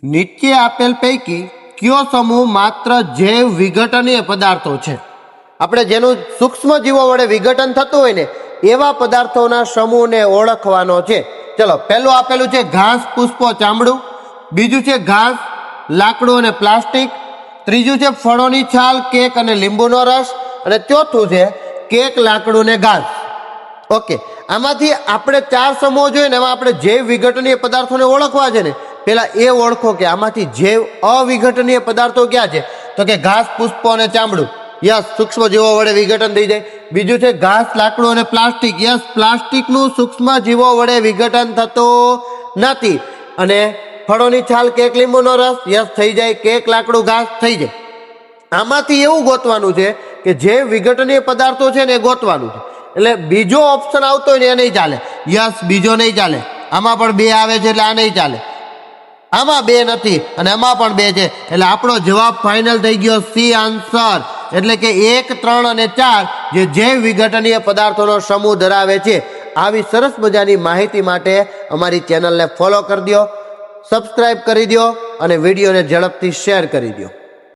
નીચે આપેલ પૈકી કયો સમૂહ માત્ર જૈવ વિઘટનીય પદાર્થો છે? આપણે જેનું સૂક્ષ્મ જીવો વડે વિઘટન થતું હોય ને એવા પદાર્થોના સમૂહને ઓળખવાનો છે. ચલો, પહેલું આપેલું છે ઘાસ, પુષ્પો, ચામડું. બીજું છે ઘાસ, લાકડું અને પ્લાસ્ટિક. ત્રીજું છે ફળોની છાલ, કેક અને લીંબુનો રસ. અને ચોથું છે કેક, લાકડું ને ઘાસ. ઓકે, આમાંથી આપણે 4 સમૂહો જોઈએ ને એમાં આપણે જૈવ વિઘટનીય પદાર્થોને ઓળખવા છે ને, પેલા એ ઓળખો કે આમાંથી જૈવ અવિઘટનીય પદાર્થો ક્યાં છે? તો કે ઘાસ, પુષ્પો અને ચામડું. યસ, સૂક્ષ્મ જીવો વડે વિઘટન થઈ જાય. બીજું છે ઘાસ, લાકડું અને પ્લાસ્ટિક. યસ, પ્લાસ્ટિકનું સૂક્ષ્મ જીવો વડે વિઘટન થતું નથી. અને ફળોની છાલ, કેક, લીંબુનો રસ. યસ, થઈ જાય. કેક, લાકડું, ઘાસ થઈ જાય. આમાંથી એવું ગોતવાનું છે કે જે વિઘટનીય પદાર્થો છે ને એ ગોતવાનું છે. એટલે બીજો ઓપ્શન આવતો હોય ને એ નહીં ચાલે. યસ, બીજો નહીં ચાલે. આમાં પણ 2 આવે છે એટલે આ નહીં ચાલે. આમાં 2 નથી અને આમાં પણ 2 છે એટલે આપણો જવાબ ફાઇનલ થઈ ગયો, સી આન્સર. એટલે કે 1, 3 અને 4 જે જૈવ વિઘટનીય પદાર્થોનો સમૂહ ધરાવે છે. આવી સરસ મજાની માહિતી માટે અમારી ચેનલને ફોલો કરી દો, સબસ્ક્રાઇબ કરી દો અને વિડીયોને ઝડપથી શેર કરી દો.